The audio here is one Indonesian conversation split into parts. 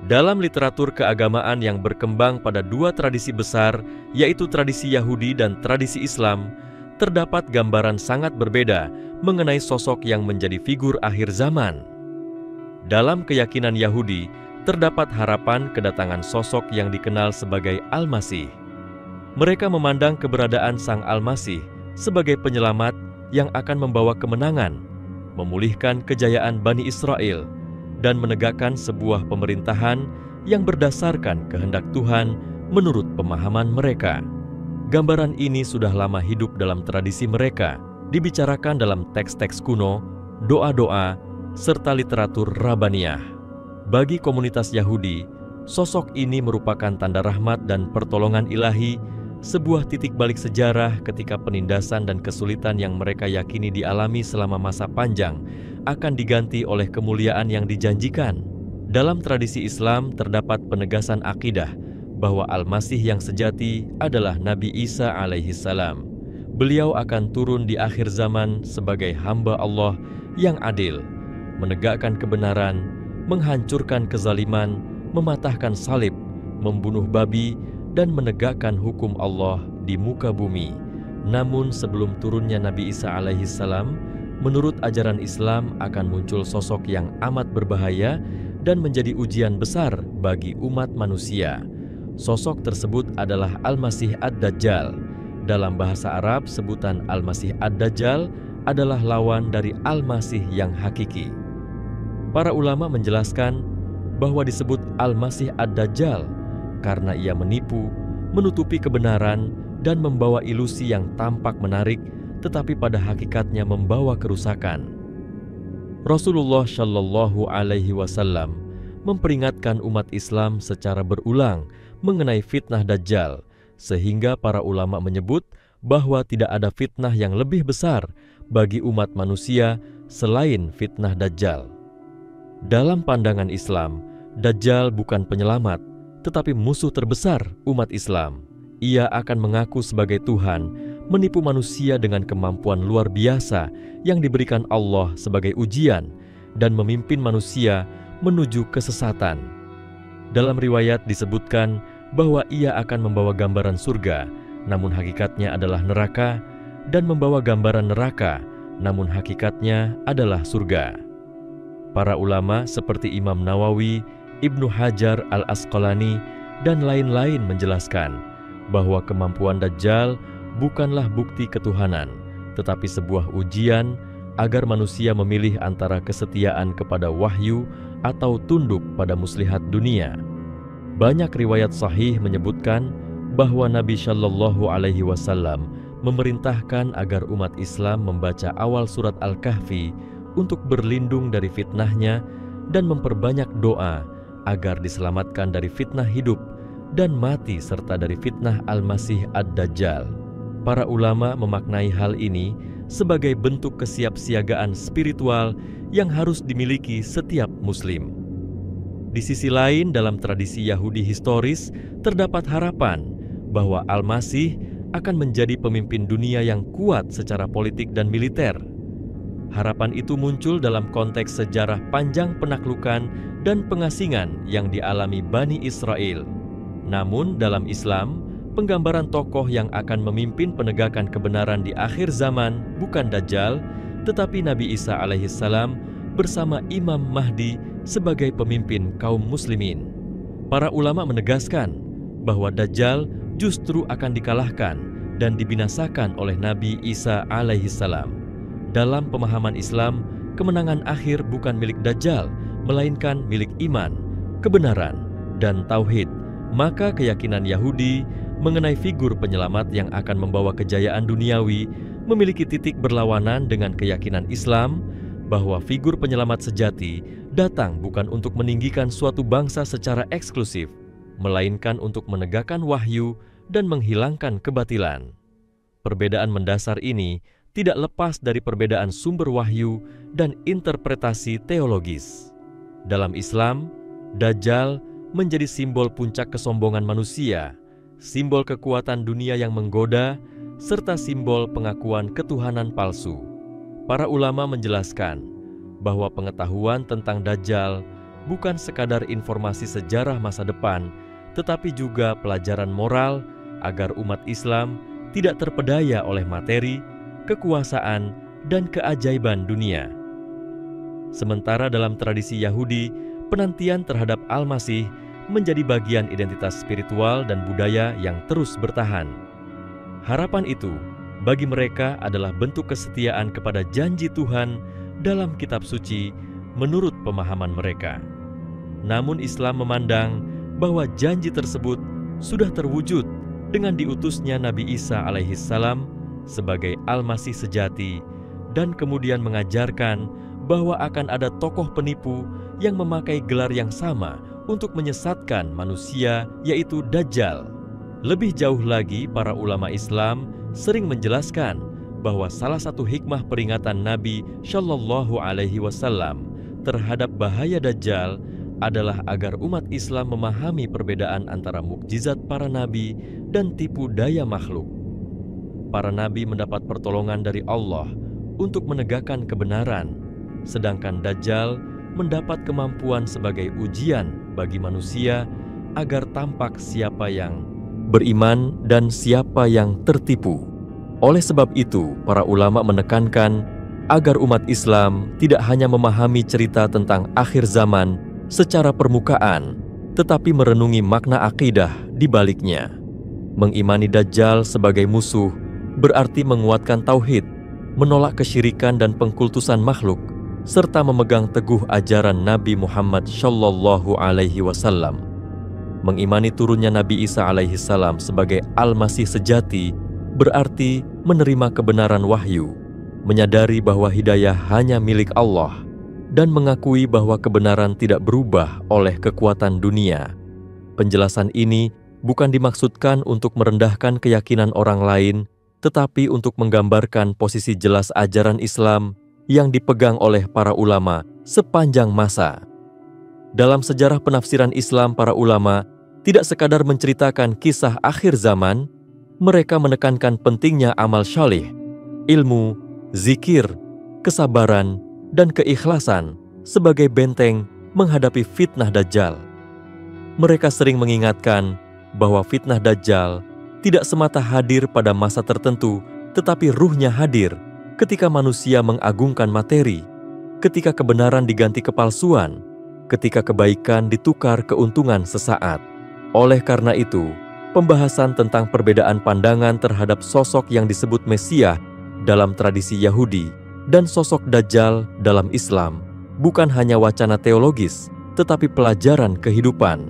Dalam literatur keagamaan yang berkembang pada dua tradisi besar, yaitu tradisi Yahudi dan tradisi Islam, terdapat gambaran sangat berbeda mengenai sosok yang menjadi figur akhir zaman. Dalam keyakinan Yahudi, terdapat harapan kedatangan sosok yang dikenal sebagai Al-Masih. Mereka memandang keberadaan Sang Al-Masih sebagai penyelamat yang akan membawa kemenangan, memulihkan kejayaan Bani Israel, dan menegakkan sebuah pemerintahan yang berdasarkan kehendak Tuhan menurut pemahaman mereka. Gambaran ini sudah lama hidup dalam tradisi mereka, dibicarakan dalam teks-teks kuno, doa-doa, serta literatur Rabbaniyah. Bagi komunitas Yahudi, sosok ini merupakan tanda rahmat dan pertolongan ilahi, sebuah titik balik sejarah ketika penindasan dan kesulitan yang mereka yakini dialami selama masa panjang akan diganti oleh kemuliaan yang dijanjikan. Dalam tradisi Islam terdapat penegasan akidah bahwa Al-Masih yang sejati adalah Nabi Isa alaihissalam. Beliau akan turun di akhir zaman sebagai hamba Allah yang adil, menegakkan kebenaran, menghancurkan kezaliman, mematahkan salib, membunuh babi, dan menegakkan hukum Allah di muka bumi. Namun sebelum turunnya Nabi Isa alaihissalam, menurut ajaran Islam akan muncul sosok yang amat berbahaya dan menjadi ujian besar bagi umat manusia. Sosok tersebut adalah Al-Masih Ad-Dajjal. Dalam bahasa Arab, sebutan Al-Masih Ad-Dajjal adalah lawan dari Al-Masih yang hakiki. Para ulama menjelaskan bahwa disebut Al-Masih Ad-Dajjal karena ia menipu, menutupi kebenaran, dan membawa ilusi yang tampak menarik, tetapi pada hakikatnya membawa kerusakan. Rasulullah Shallallahu Alaihi Wasallam memperingatkan umat Islam secara berulang mengenai fitnah Dajjal, sehingga para ulama menyebut bahwa tidak ada fitnah yang lebih besar bagi umat manusia selain fitnah Dajjal. Dalam pandangan Islam, Dajjal bukan penyelamat, tetapi musuh terbesar umat Islam. Ia akan mengaku sebagai Tuhan, menipu manusia dengan kemampuan luar biasa yang diberikan Allah sebagai ujian, dan memimpin manusia menuju kesesatan. Dalam riwayat disebutkan bahwa ia akan membawa gambaran surga, namun hakikatnya adalah neraka, dan membawa gambaran neraka, namun hakikatnya adalah surga. Para ulama seperti Imam Nawawi, Ibnu Hajar Al-Asqalani, dan lain-lain menjelaskan bahwa kemampuan Dajjal bukanlah bukti ketuhanan, tetapi sebuah ujian agar manusia memilih antara kesetiaan kepada wahyu atau tunduk pada muslihat dunia. Banyak riwayat sahih menyebutkan bahwa Nabi Shallallahu Alaihi Wasallam memerintahkan agar umat Islam membaca awal surat Al-Kahfi untuk berlindung dari fitnahnya dan memperbanyak doa agar diselamatkan dari fitnah hidup dan mati serta dari fitnah Al-Masih Ad-Dajjal. Para ulama memaknai hal ini sebagai bentuk kesiapsiagaan spiritual yang harus dimiliki setiap muslim. Di sisi lain, dalam tradisi Yahudi historis terdapat harapan bahwa Al-Masih akan menjadi pemimpin dunia yang kuat secara politik dan militer. Harapan itu muncul dalam konteks sejarah panjang penaklukan dan pengasingan yang dialami Bani Israel. Namun dalam Islam, penggambaran tokoh yang akan memimpin penegakan kebenaran di akhir zaman bukan Dajjal, tetapi Nabi Isa alaihissalam bersama Imam Mahdi sebagai pemimpin kaum muslimin. Para ulama menegaskan bahwa Dajjal justru akan dikalahkan dan dibinasakan oleh Nabi Isa alaihissalam. Dalam pemahaman Islam, kemenangan akhir bukan milik Dajjal, melainkan milik iman, kebenaran, dan tauhid. Maka keyakinan Yahudi mengenai figur penyelamat yang akan membawa kejayaan duniawi memiliki titik berlawanan dengan keyakinan Islam bahwa figur penyelamat sejati datang bukan untuk meninggikan suatu bangsa secara eksklusif, melainkan untuk menegakkan wahyu dan menghilangkan kebatilan. Perbedaan mendasar ini tidak lepas dari perbedaan sumber wahyu dan interpretasi teologis. Dalam Islam, Dajjal menjadi simbol puncak kesombongan manusia, simbol kekuatan dunia yang menggoda, serta simbol pengakuan ketuhanan palsu. Para ulama menjelaskan bahwa pengetahuan tentang Dajjal bukan sekadar informasi sejarah masa depan, tetapi juga pelajaran moral agar umat Islam tidak terpedaya oleh materi, kekuasaan, dan keajaiban dunia. Sementara dalam tradisi Yahudi, penantian terhadap Al-Masih menjadi bagian identitas spiritual dan budaya yang terus bertahan. Harapan itu bagi mereka adalah bentuk kesetiaan kepada janji Tuhan dalam kitab suci menurut pemahaman mereka. Namun Islam memandang bahwa janji tersebut sudah terwujud dengan diutusnya Nabi Isa alaihissalam sebagai Al-Masih sejati, dan kemudian mengajarkan bahwa akan ada tokoh penipu yang memakai gelar yang sama untuk menyesatkan manusia, yaitu Dajjal. Lebih jauh lagi, para ulama Islam sering menjelaskan bahwa salah satu hikmah peringatan Nabi Shallallahu Alaihi Wasallam terhadap bahaya Dajjal adalah agar umat Islam memahami perbedaan antara mukjizat para nabi dan tipu daya makhluk. Para nabi mendapat pertolongan dari Allah untuk menegakkan kebenaran, sedangkan Dajjal mendapat kemampuan sebagai ujian bagi manusia agar tampak siapa yang beriman dan siapa yang tertipu. Oleh sebab itu, para ulama menekankan agar umat Islam tidak hanya memahami cerita tentang akhir zaman secara permukaan, tetapi merenungi makna akidah di baliknya. Mengimani Dajjal sebagai musuh berarti menguatkan tauhid, menolak kesyirikan dan pengkultusan makhluk, serta memegang teguh ajaran Nabi Muhammad Shallallahu Alaihi Wasallam. Mengimani turunnya Nabi Isa alaihissalam sebagai Al-Masih sejati berarti menerima kebenaran wahyu, menyadari bahwa hidayah hanya milik Allah, dan mengakui bahwa kebenaran tidak berubah oleh kekuatan dunia. Penjelasan ini bukan dimaksudkan untuk merendahkan keyakinan orang lain, tetapi untuk menggambarkan posisi jelas ajaran Islam yang dipegang oleh para ulama sepanjang masa. Dalam sejarah penafsiran Islam, para ulama tidak sekadar menceritakan kisah akhir zaman, mereka menekankan pentingnya amal syalih, ilmu, zikir, kesabaran, dan keikhlasan sebagai benteng menghadapi fitnah Dajjal. Mereka sering mengingatkan bahwa fitnah Dajjal tidak semata hadir pada masa tertentu, tetapi ruhnya hadir ketika manusia mengagungkan materi, ketika kebenaran diganti kepalsuan, ketika kebaikan ditukar keuntungan sesaat. Oleh karena itu, pembahasan tentang perbedaan pandangan terhadap sosok yang disebut Mesias dalam tradisi Yahudi dan sosok Dajjal dalam Islam bukan hanya wacana teologis, tetapi pelajaran kehidupan.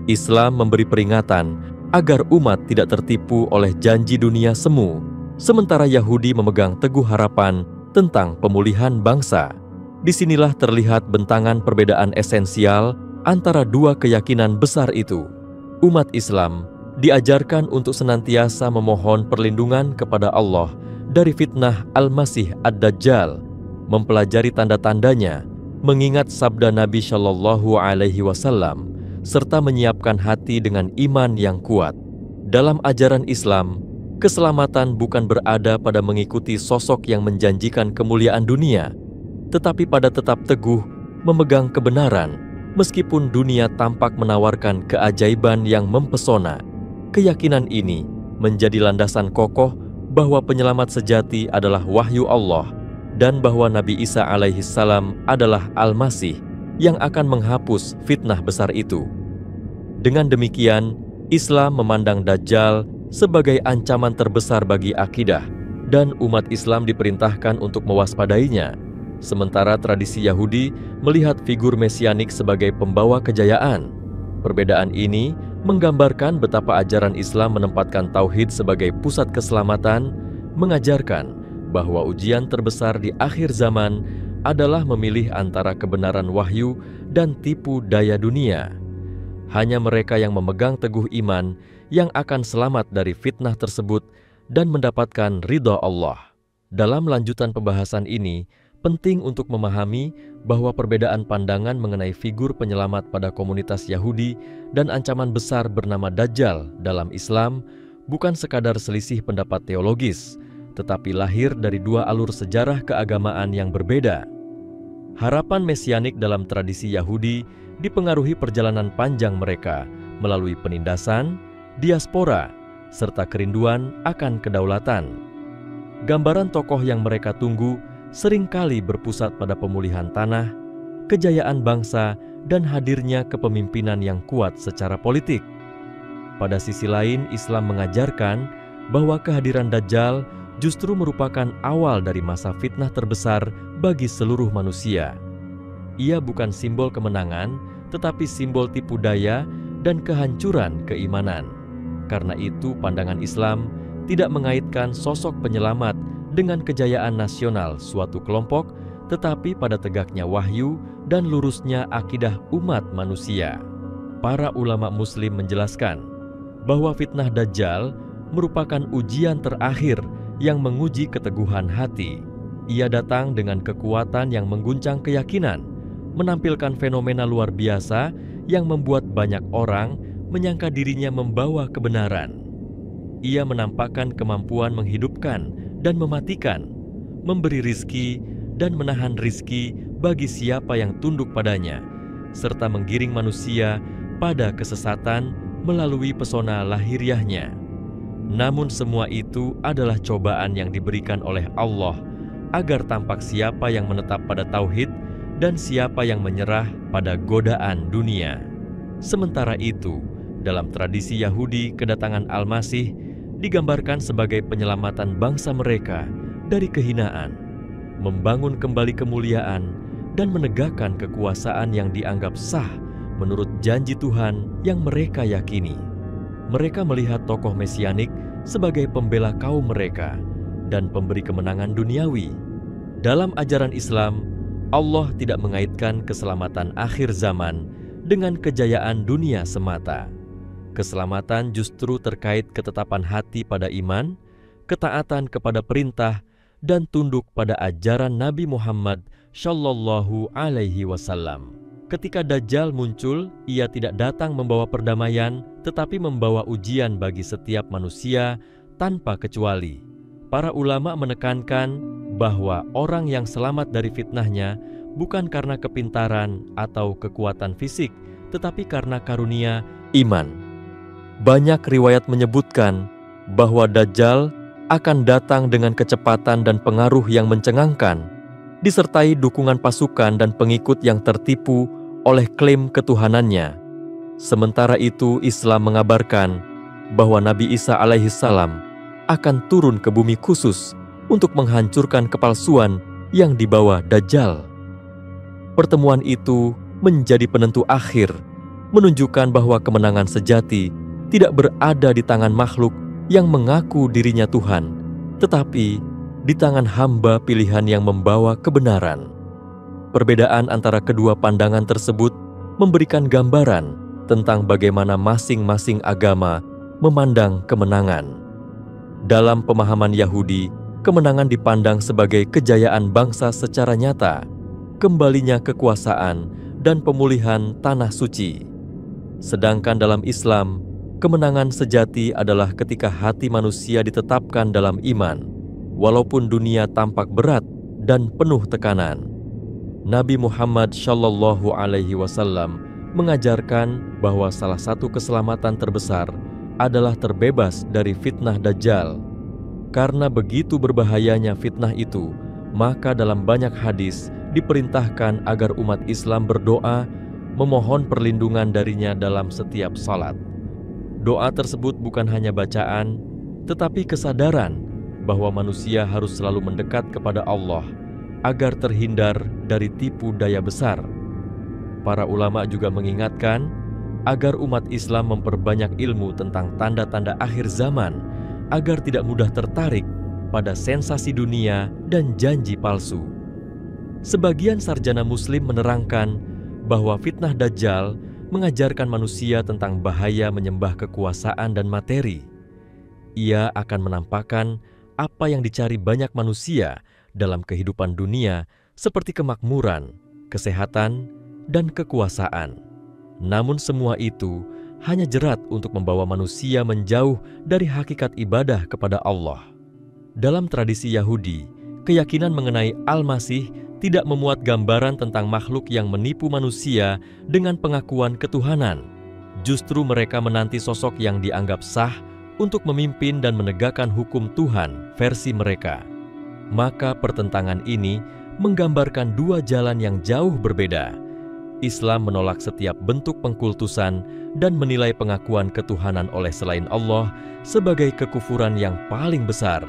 Islam memberi peringatan agar umat tidak tertipu oleh janji dunia semu, sementara Yahudi memegang teguh harapan tentang pemulihan bangsa. Disinilah terlihat bentangan perbedaan esensial antara dua keyakinan besar itu. Umat Islam diajarkan untuk senantiasa memohon perlindungan kepada Allah dari fitnah Al-Masih Ad-Dajjal, mempelajari tanda-tandanya, mengingat sabda Nabi Shallallahu Alaihi Wasallam, serta menyiapkan hati dengan iman yang kuat. Dalam ajaran Islam, keselamatan bukan berada pada mengikuti sosok yang menjanjikan kemuliaan dunia, tetapi pada tetap teguh memegang kebenaran, meskipun dunia tampak menawarkan keajaiban yang mempesona. Keyakinan ini menjadi landasan kokoh bahwa penyelamat sejati adalah wahyu Allah, dan bahwa Nabi Isa alaihissalam adalah Al-Masih yang akan menghapus fitnah besar itu. Dengan demikian, Islam memandang Dajjal sebagai ancaman terbesar bagi akidah, dan umat Islam diperintahkan untuk mewaspadainya. Sementara tradisi Yahudi melihat figur mesianik sebagai pembawa kejayaan. Perbedaan ini menggambarkan betapa ajaran Islam menempatkan tauhid sebagai pusat keselamatan, mengajarkan bahwa ujian terbesar di akhir zaman adalah memilih antara kebenaran wahyu dan tipu daya dunia. Hanya mereka yang memegang teguh iman yang akan selamat dari fitnah tersebut dan mendapatkan ridha Allah. Dalam lanjutan pembahasan ini, penting untuk memahami bahwa perbedaan pandangan mengenai figur penyelamat pada komunitas Yahudi dan ancaman besar bernama Dajjal dalam Islam bukan sekadar selisih pendapat teologis, tetapi lahir dari dua alur sejarah keagamaan yang berbeda. Harapan mesianik dalam tradisi Yahudi dipengaruhi perjalanan panjang mereka melalui penindasan, diaspora, serta kerinduan akan kedaulatan. Gambaran tokoh yang mereka tunggu seringkali berpusat pada pemulihan tanah, kejayaan bangsa, dan hadirnya kepemimpinan yang kuat secara politik. Pada sisi lain, Islam mengajarkan bahwa kehadiran Dajjal justru merupakan awal dari masa fitnah terbesar bagi seluruh manusia. Ia bukan simbol kemenangan, tetapi simbol tipu daya dan kehancuran keimanan. Karena itu, pandangan Islam tidak mengaitkan sosok penyelamat dengan kejayaan nasional suatu kelompok, tetapi pada tegaknya wahyu dan lurusnya akidah umat manusia. Para ulama Muslim menjelaskan bahwa fitnah Dajjal merupakan ujian terakhir yang menguji keteguhan hati. Ia datang dengan kekuatan yang mengguncang keyakinan, menampilkan fenomena luar biasa yang membuat banyak orang menyangka dirinya membawa kebenaran. Ia menampakkan kemampuan menghidupkan dan mematikan, memberi rizki dan menahan rizki bagi siapa yang tunduk padanya, serta menggiring manusia pada kesesatan melalui pesona lahiriahnya. Namun semua itu adalah cobaan yang diberikan oleh Allah agar tampak siapa yang menetap pada tauhid dan siapa yang menyerah pada godaan dunia. Sementara itu, dalam tradisi Yahudi, kedatangan Al-Masih digambarkan sebagai penyelamatan bangsa mereka dari kehinaan, membangun kembali kemuliaan, dan menegakkan kekuasaan yang dianggap sah menurut janji Tuhan yang mereka yakini. Mereka melihat tokoh mesianik sebagai pembela kaum mereka dan pemberi kemenangan duniawi. Dalam ajaran Islam, Allah tidak mengaitkan keselamatan akhir zaman dengan kejayaan dunia semata. Keselamatan justru terkait ketetapan hati pada iman, ketaatan kepada perintah, dan tunduk pada ajaran Nabi Muhammad Shallallahu Alaihi Wasallam. Ketika Dajjal muncul, ia tidak datang membawa perdamaian, tetapi membawa ujian bagi setiap manusia tanpa kecuali. Para ulama menekankan bahwa orang yang selamat dari fitnahnya bukan karena kepintaran atau kekuatan fisik, tetapi karena karunia iman. Banyak riwayat menyebutkan bahwa Dajjal akan datang dengan kecepatan dan pengaruh yang mencengangkan, disertai dukungan pasukan dan pengikut yang tertipu oleh klaim ketuhanannya. Sementara itu, Islam mengabarkan bahwa Nabi Isa alaihissalam akan turun ke bumi khusus untuk menghancurkan kepalsuan yang dibawa Dajjal. Pertemuan itu menjadi penentu akhir, menunjukkan bahwa kemenangan sejati tidak berada di tangan makhluk yang mengaku dirinya Tuhan, tetapi di tangan hamba pilihan yang membawa kebenaran. Perbedaan antara kedua pandangan tersebut memberikan gambaran tentang bagaimana masing-masing agama memandang kemenangan. Dalam pemahaman Yahudi, kemenangan dipandang sebagai kejayaan bangsa secara nyata, kembalinya kekuasaan, dan pemulihan tanah suci. Sedangkan dalam Islam, kemenangan sejati adalah ketika hati manusia ditetapkan dalam iman, walaupun dunia tampak berat dan penuh tekanan. Nabi Muhammad Shallallahu Alaihi Wasallam mengajarkan bahwa salah satu keselamatan terbesar adalah terbebas dari fitnah Dajjal. Karena begitu berbahayanya fitnah itu, maka dalam banyak hadis diperintahkan agar umat Islam berdoa memohon perlindungan darinya dalam setiap salat. Doa tersebut bukan hanya bacaan, tetapi kesadaran bahwa manusia harus selalu mendekat kepada Allah agar terhindar dari tipu daya besar. Para ulama juga mengingatkan agar umat Islam memperbanyak ilmu tentang tanda-tanda akhir zaman agar tidak mudah tertarik pada sensasi dunia dan janji palsu. Sebagian sarjana Muslim menerangkan bahwa fitnah Dajjal mengajarkan manusia tentang bahaya menyembah kekuasaan dan materi. Ia akan menampakkan apa yang dicari banyak manusia dalam kehidupan dunia seperti kemakmuran, kesehatan, dan kekuasaan. Namun semua itu hanya jerat untuk membawa manusia menjauh dari hakikat ibadah kepada Allah. Dalam tradisi Yahudi, keyakinan mengenai Al-Masih tidak memuat gambaran tentang makhluk yang menipu manusia dengan pengakuan ketuhanan. Justru mereka menanti sosok yang dianggap sah untuk memimpin dan menegakkan hukum Tuhan versi mereka. Maka pertentangan ini menggambarkan dua jalan yang jauh berbeda. Islam menolak setiap bentuk pengkultusan dan menilai pengakuan ketuhanan oleh selain Allah sebagai kekufuran yang paling besar.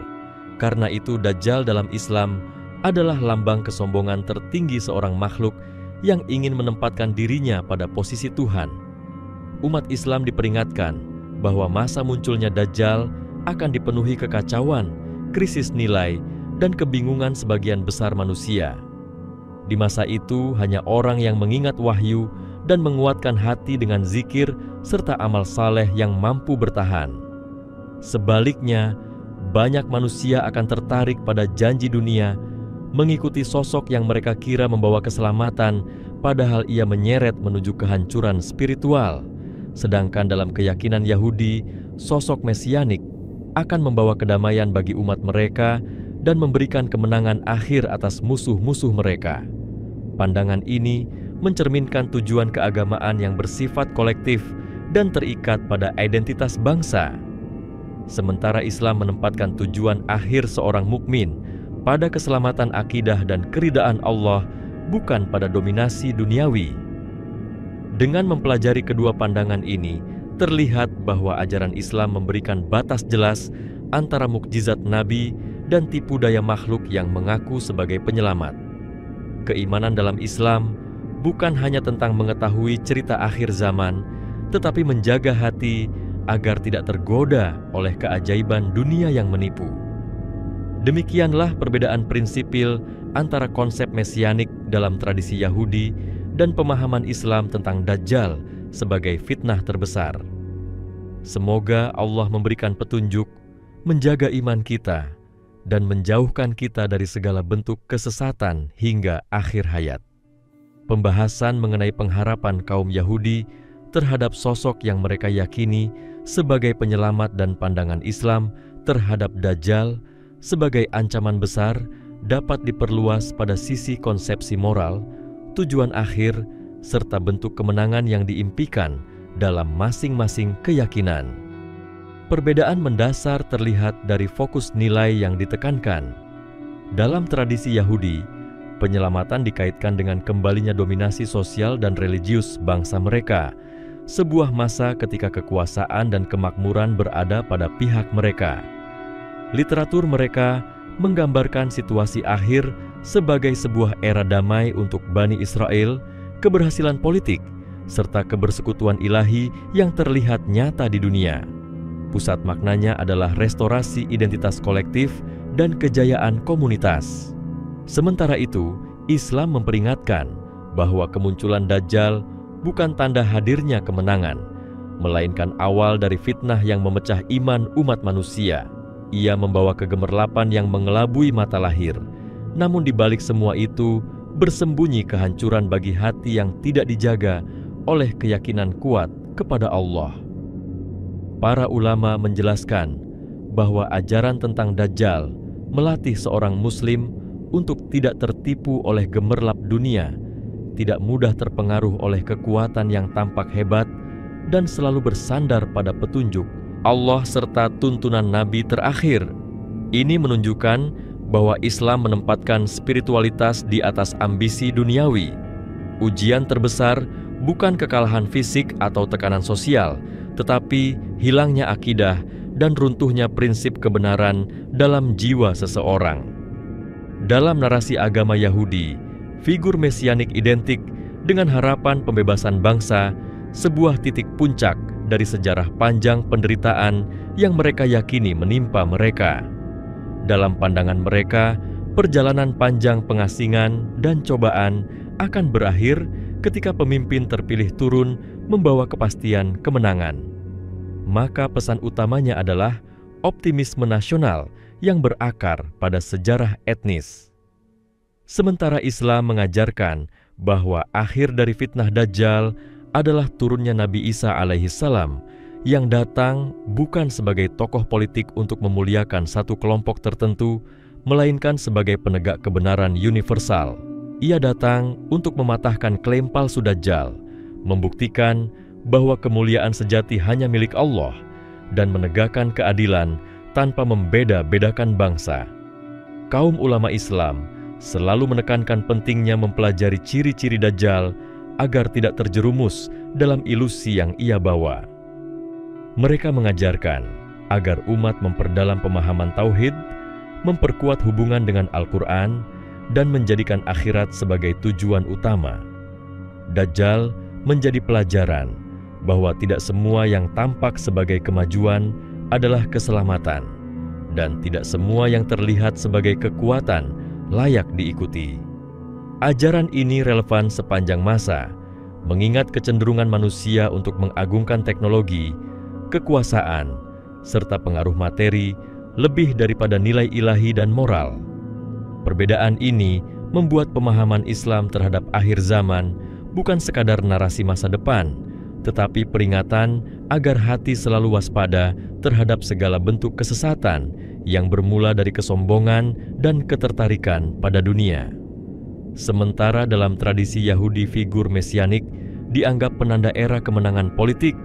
Karena itu Dajjal dalam Islam adalah lambang kesombongan tertinggi seorang makhluk yang ingin menempatkan dirinya pada posisi Tuhan. Umat Islam diperingatkan bahwa masa munculnya Dajjal akan dipenuhi kekacauan, krisis nilai, dan kebingungan sebagian besar manusia. Di masa itu hanya orang yang mengingat wahyu dan menguatkan hati dengan zikir serta amal saleh yang mampu bertahan. Sebaliknya, banyak manusia akan tertarik pada janji dunia, mengikuti sosok yang mereka kira membawa keselamatan, padahal ia menyeret menuju kehancuran spiritual. Sedangkan dalam keyakinan Yahudi, sosok mesianik akan membawa kedamaian bagi umat mereka dan memberikan kemenangan akhir atas musuh-musuh mereka. Pandangan ini mencerminkan tujuan keagamaan yang bersifat kolektif dan terikat pada identitas bangsa. Sementara Islam menempatkan tujuan akhir seorang mukmin pada keselamatan akidah dan keridaan Allah, bukan pada dominasi duniawi. Dengan mempelajari kedua pandangan ini, terlihat bahwa ajaran Islam memberikan batas jelas antara mukjizat Nabi dan tipu daya makhluk yang mengaku sebagai penyelamat. Keimanan dalam Islam bukan hanya tentang mengetahui cerita akhir zaman, tetapi menjaga hati agar tidak tergoda oleh keajaiban dunia yang menipu. Demikianlah perbedaan prinsipil antara konsep mesianik dalam tradisi Yahudi dan pemahaman Islam tentang Dajjal sebagai fitnah terbesar. Semoga Allah memberikan petunjuk, menjaga iman kita, dan menjauhkan kita dari segala bentuk kesesatan hingga akhir hayat. Pembahasan mengenai pengharapan kaum Yahudi terhadap sosok yang mereka yakini sebagai penyelamat dan pandangan Islam terhadap Dajjal sebagai ancaman besar dapat diperluas pada sisi konsepsi moral, tujuan akhir, serta bentuk kemenangan yang diimpikan dalam masing-masing keyakinan. Perbedaan mendasar terlihat dari fokus nilai yang ditekankan. Dalam tradisi Yahudi, penyelamatan dikaitkan dengan kembalinya dominasi sosial dan religius bangsa mereka, sebuah masa ketika kekuasaan dan kemakmuran berada pada pihak mereka. Literatur mereka menggambarkan situasi akhir sebagai sebuah era damai untuk Bani Israel, keberhasilan politik, serta kebersekutuan ilahi yang terlihat nyata di dunia. Pusat maknanya adalah restorasi identitas kolektif dan kejayaan komunitas. Sementara itu, Islam memperingatkan bahwa kemunculan Dajjal bukan tanda hadirnya kemenangan, melainkan awal dari fitnah yang memecah iman umat manusia. Ia membawa kegemerlapan yang mengelabui mata lahir. Namun di balik semua itu, bersembunyi kehancuran bagi hati yang tidak dijaga oleh keyakinan kuat kepada Allah. Para ulama menjelaskan bahwa ajaran tentang Dajjal melatih seorang muslim untuk tidak tertipu oleh gemerlap dunia, tidak mudah terpengaruh oleh kekuatan yang tampak hebat, dan selalu bersandar pada petunjuk Allah serta tuntunan Nabi terakhir. Ini menunjukkan bahwa Islam menempatkan spiritualitas di atas ambisi duniawi. Ujian terbesar bukan kekalahan fisik atau tekanan sosial, tetapi hilangnya akidah dan runtuhnya prinsip kebenaran dalam jiwa seseorang. Dalam narasi agama Yahudi, figur mesianik identik dengan harapan pembebasan bangsa, sebuah titik puncak dari sejarah panjang penderitaan yang mereka yakini menimpa mereka. Dalam pandangan mereka, perjalanan panjang pengasingan dan cobaan akan berakhir ketika pemimpin terpilih turun membawa kepastian kemenangan. Maka pesan utamanya adalah optimisme nasional yang berakar pada sejarah etnis. Sementara Islam mengajarkan bahwa akhir dari fitnah Dajjal adalah turunnya Nabi Isa alaihissalam yang datang bukan sebagai tokoh politik untuk memuliakan satu kelompok tertentu, melainkan sebagai penegak kebenaran universal. Ia datang untuk mematahkan klaim palsu Dajjal, membuktikan bahwa kemuliaan sejati hanya milik Allah, dan menegakkan keadilan tanpa membeda-bedakan bangsa. Kaum ulama Islam selalu menekankan pentingnya mempelajari ciri-ciri Dajjal agar tidak terjerumus dalam ilusi yang ia bawa. Mereka mengajarkan agar umat memperdalam pemahaman tauhid, memperkuat hubungan dengan Al-Quran, dan menjadikan akhirat sebagai tujuan utama. Dajjal menjadi pelajaran bahwa tidak semua yang tampak sebagai kemajuan adalah keselamatan, dan tidak semua yang terlihat sebagai kekuatan layak diikuti. Ajaran ini relevan sepanjang masa, mengingat kecenderungan manusia untuk mengagungkan teknologi, kekuasaan, serta pengaruh materi lebih daripada nilai ilahi dan moral. Perbedaan ini membuat pemahaman Islam terhadap akhir zaman bukan sekadar narasi masa depan, tetapi peringatan agar hati selalu waspada terhadap segala bentuk kesesatan yang bermula dari kesombongan dan ketertarikan pada dunia. Sementara dalam tradisi Yahudi figur mesianik dianggap penanda era kemenangan politik,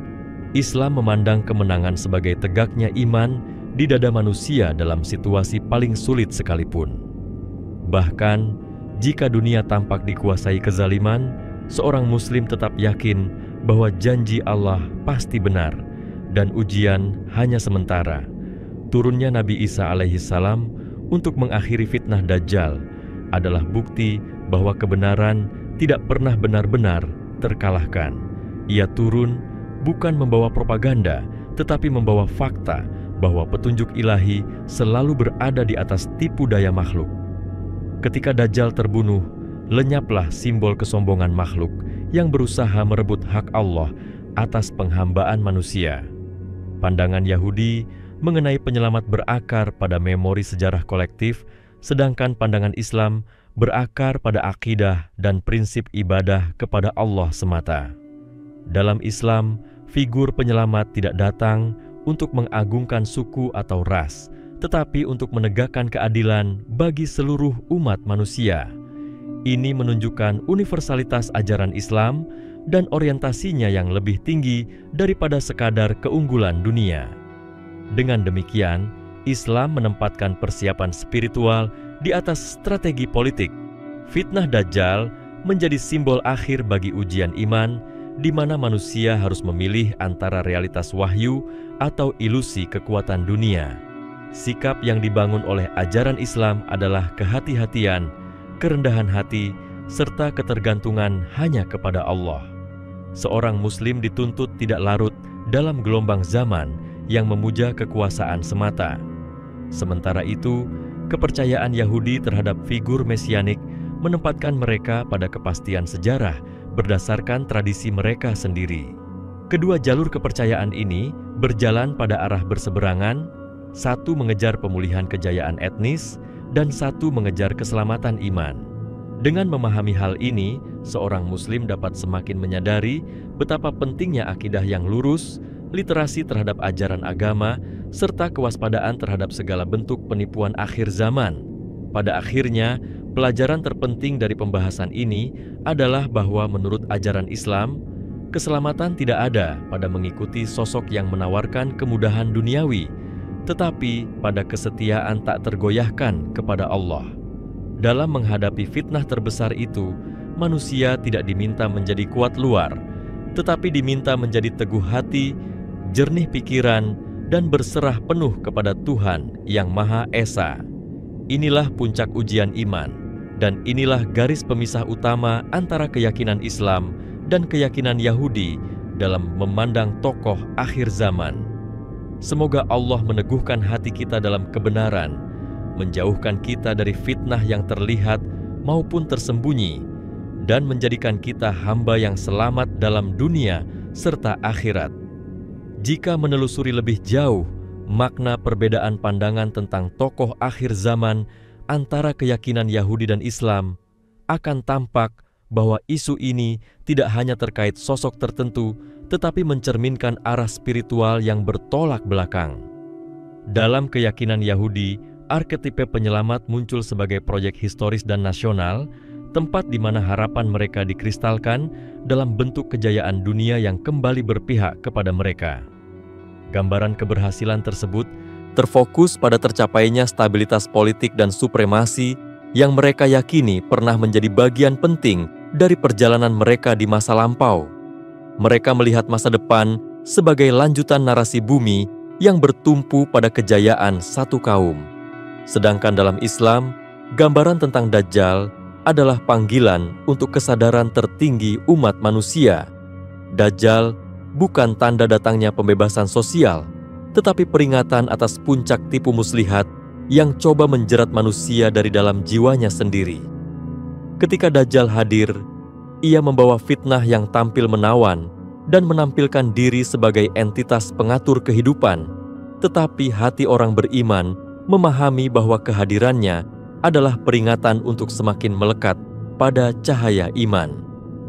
Islam memandang kemenangan sebagai tegaknya iman di dada manusia dalam situasi paling sulit sekalipun. Bahkan, jika dunia tampak dikuasai kezaliman, seorang muslim tetap yakin bahwa janji Allah pasti benar dan ujian hanya sementara. Turunnya Nabi Isa alaihissalam untuk mengakhiri fitnah Dajjal adalah bukti bahwa kebenaran tidak pernah benar-benar terkalahkan. Ia turun bukan membawa propaganda, tetapi membawa fakta bahwa petunjuk ilahi selalu berada di atas tipu daya makhluk. Ketika Dajjal terbunuh, lenyaplah simbol kesombongan makhluk yang berusaha merebut hak Allah atas penghambaan manusia. Pandangan Yahudi mengenai penyelamat berakar pada memori sejarah kolektif, sedangkan pandangan Islam berakar pada akidah dan prinsip ibadah kepada Allah semata. Dalam Islam, figur penyelamat tidak datang untuk mengagungkan suku atau ras, tetapi untuk menegakkan keadilan bagi seluruh umat manusia. Ini menunjukkan universalitas ajaran Islam dan orientasinya yang lebih tinggi daripada sekadar keunggulan dunia. Dengan demikian, Islam menempatkan persiapan spiritual di atas strategi politik. Fitnah Dajjal menjadi simbol akhir bagi ujian iman, di mana manusia harus memilih antara realitas wahyu atau ilusi kekuatan dunia. Sikap yang dibangun oleh ajaran Islam adalah kehati-hatian, kerendahan hati, serta ketergantungan hanya kepada Allah. Seorang Muslim dituntut tidak larut dalam gelombang zaman yang memuja kekuasaan semata. Sementara itu, kepercayaan Yahudi terhadap figur mesianik menempatkan mereka pada kepastian sejarah berdasarkan tradisi mereka sendiri. Kedua jalur kepercayaan ini berjalan pada arah berseberangan, satu mengejar pemulihan kejayaan etnis, dan satu mengejar keselamatan iman. Dengan memahami hal ini, seorang Muslim dapat semakin menyadari betapa pentingnya akidah yang lurus, literasi terhadap ajaran agama, serta kewaspadaan terhadap segala bentuk penipuan akhir zaman. Pada akhirnya, pelajaran terpenting dari pembahasan ini adalah bahwa menurut ajaran Islam, keselamatan tidak ada pada mengikuti sosok yang menawarkan kemudahan duniawi, tetapi pada kesetiaan tak tergoyahkan kepada Allah. Dalam menghadapi fitnah terbesar itu, manusia tidak diminta menjadi kuat luar, tetapi diminta menjadi teguh hati, jernih pikiran, dan berserah penuh kepada Tuhan yang Maha Esa. Inilah puncak ujian iman, dan inilah garis pemisah utama antara keyakinan Islam dan keyakinan Yahudi dalam memandang tokoh akhir zaman. Semoga Allah meneguhkan hati kita dalam kebenaran, menjauhkan kita dari fitnah yang terlihat maupun tersembunyi, dan menjadikan kita hamba yang selamat dalam dunia serta akhirat. Jika menelusuri lebih jauh makna perbedaan pandangan tentang tokoh akhir zaman antara keyakinan Yahudi dan Islam, akan tampak bahwa isu ini tidak hanya terkait sosok tertentu, tetapi mencerminkan arah spiritual yang bertolak belakang. Dalam keyakinan Yahudi, arketipe penyelamat muncul sebagai proyek historis dan nasional, tempat di mana harapan mereka dikristalkan dalam bentuk kejayaan dunia yang kembali berpihak kepada mereka. Gambaran keberhasilan tersebut terfokus pada tercapainya stabilitas politik dan supremasi yang mereka yakini pernah menjadi bagian penting dari perjalanan mereka di masa lampau. Mereka melihat masa depan sebagai lanjutan narasi bumi yang bertumpu pada kejayaan satu kaum. Sedangkan dalam Islam, gambaran tentang Dajjal adalah panggilan untuk kesadaran tertinggi umat manusia. Dajjal bukan tanda datangnya pembebasan sosial, tetapi peringatan atas puncak tipu muslihat yang coba menjerat manusia dari dalam jiwanya sendiri. Ketika Dajjal hadir, ia membawa fitnah yang tampil menawan dan menampilkan diri sebagai entitas pengatur kehidupan, tetapi hati orang beriman memahami bahwa kehadirannya adalah peringatan untuk semakin melekat pada cahaya iman.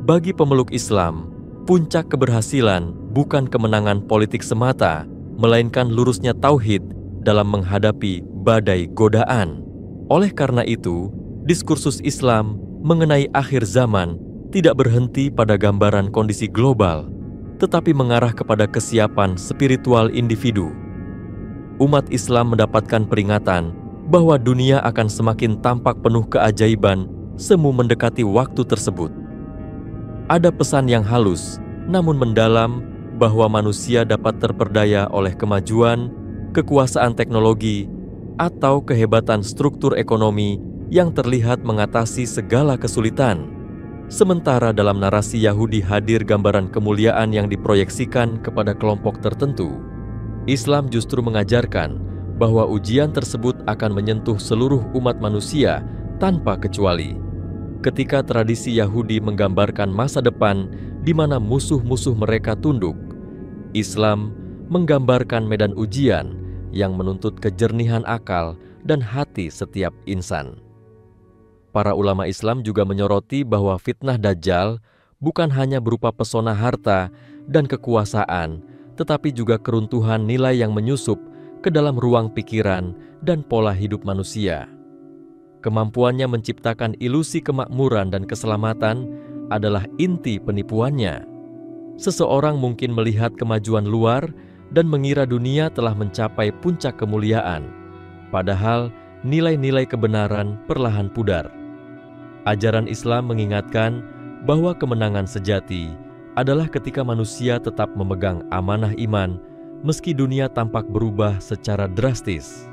Bagi pemeluk Islam, puncak keberhasilan bukan kemenangan politik semata, melainkan lurusnya tauhid dalam menghadapi badai godaan. Oleh karena itu, diskursus Islam mengenai akhir zaman tidak berhenti pada gambaran kondisi global, tetapi mengarah kepada kesiapan spiritual individu. Umat Islam mendapatkan peringatan bahwa dunia akan semakin tampak penuh keajaiban semu mendekati waktu tersebut. Ada pesan yang halus, namun mendalam, bahwa manusia dapat terperdaya oleh kemajuan, kekuasaan teknologi, atau kehebatan struktur ekonomi yang terlihat mengatasi segala kesulitan. Sementara dalam narasi Yahudi hadir gambaran kemuliaan yang diproyeksikan kepada kelompok tertentu, Islam justru mengajarkan bahwa ujian tersebut akan menyentuh seluruh umat manusia tanpa kecuali. Ketika tradisi Yahudi menggambarkan masa depan di mana musuh-musuh mereka tunduk, Islam menggambarkan medan ujian yang menuntut kejernihan akal dan hati setiap insan. Para ulama Islam juga menyoroti bahwa fitnah Dajjal bukan hanya berupa pesona harta dan kekuasaan, tetapi juga keruntuhan nilai yang menyusup ke dalam ruang pikiran dan pola hidup manusia. Kemampuannya menciptakan ilusi kemakmuran dan keselamatan adalah inti penipuannya. Seseorang mungkin melihat kemajuan luar dan mengira dunia telah mencapai puncak kemuliaan, padahal nilai-nilai kebenaran perlahan pudar. Ajaran Islam mengingatkan bahwa kemenangan sejati adalah ketika manusia tetap memegang amanah iman meski dunia tampak berubah secara drastis.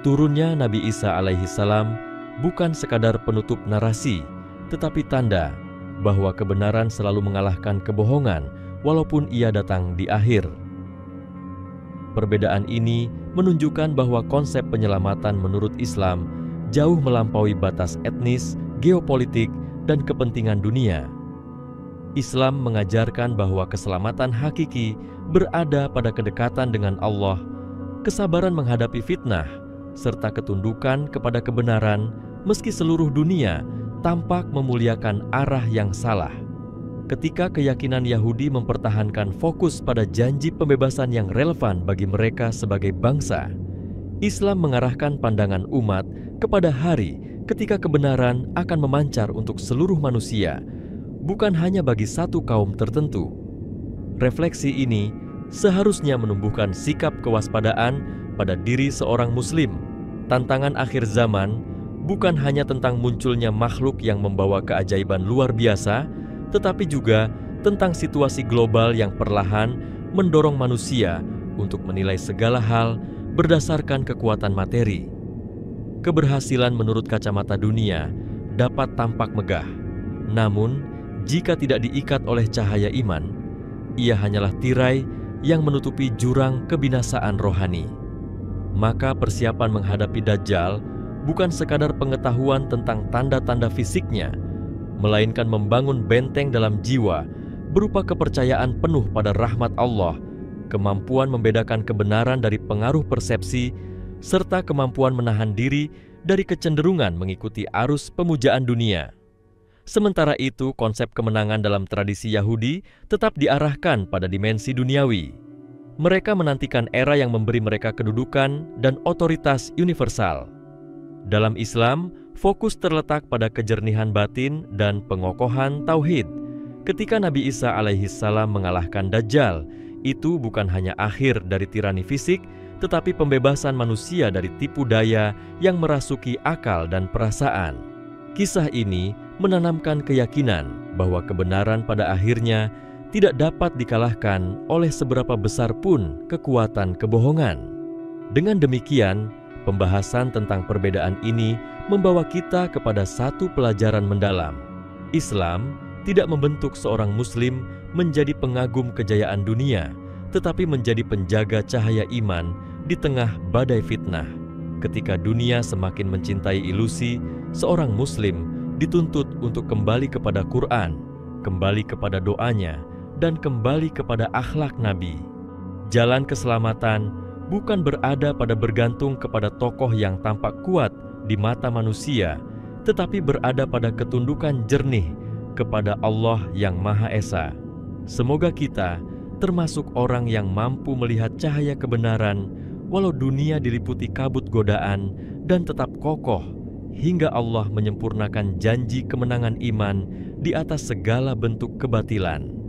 Turunnya Nabi Isa alaihissalam bukan sekadar penutup narasi, tetapi tanda bahwa kebenaran selalu mengalahkan kebohongan walaupun ia datang di akhir. Perbedaan ini menunjukkan bahwa konsep penyelamatan menurut Islam jauh melampaui batas etnis, geopolitik, dan kepentingan dunia. Islam mengajarkan bahwa keselamatan hakiki berada pada kedekatan dengan Allah, kesabaran menghadapi fitnah, serta ketundukan kepada kebenaran meski seluruh dunia tampak memuliakan arah yang salah. Ketika keyakinan Yahudi mempertahankan fokus pada janji pembebasan yang relevan bagi mereka sebagai bangsa, Islam mengarahkan pandangan umat kepada hari ketika kebenaran akan memancar untuk seluruh manusia, bukan hanya bagi satu kaum tertentu. Refleksi ini seharusnya menumbuhkan sikap kewaspadaan pada diri seorang Muslim. Tantangan akhir zaman bukan hanya tentang munculnya makhluk yang membawa keajaiban luar biasa, tetapi juga tentang situasi global yang perlahan mendorong manusia untuk menilai segala hal berdasarkan kekuatan materi. Keberhasilan menurut kacamata dunia dapat tampak megah, namun jika tidak diikat oleh cahaya iman, ia hanyalah tirai yang menutupi jurang kebinasaan rohani. Maka persiapan menghadapi Dajjal bukan sekadar pengetahuan tentang tanda-tanda fisiknya, melainkan membangun benteng dalam jiwa berupa kepercayaan penuh pada rahmat Allah, kemampuan membedakan kebenaran dari pengaruh persepsi, serta kemampuan menahan diri dari kecenderungan mengikuti arus pemujaan dunia. Sementara itu, konsep kemenangan dalam tradisi Yahudi tetap diarahkan pada dimensi duniawi. Mereka menantikan era yang memberi mereka kedudukan dan otoritas universal. Dalam Islam, Fokus terletak pada kejernihan batin dan pengokohan tauhid. Ketika Nabi Isa alaihissalam mengalahkan Dajjal, itu bukan hanya akhir dari tirani fisik, tetapi pembebasan manusia dari tipu daya yang merasuki akal dan perasaan. Kisah ini menanamkan keyakinan bahwa kebenaran pada akhirnya tidak dapat dikalahkan oleh seberapa besar pun kekuatan kebohongan. Dengan demikian, pembahasan tentang perbedaan ini membawa kita kepada satu pelajaran mendalam. Islam tidak membentuk seorang muslim menjadi pengagum kejayaan dunia, tetapi menjadi penjaga cahaya iman di tengah badai fitnah. Ketika dunia semakin mencintai ilusi, seorang muslim dituntut untuk kembali kepada Quran, kembali kepada doanya, dan kembali kepada akhlak Nabi. Jalan keselamatan bukan berada pada bergantung kepada tokoh yang tampak kuat di mata manusia, tetapi berada pada ketundukan jernih kepada Allah yang Maha Esa. Semoga kita termasuk orang yang mampu melihat cahaya kebenaran walau dunia diliputi kabut godaan, dan tetap kokoh hingga Allah menyempurnakan janji kemenangan iman di atas segala bentuk kebatilan.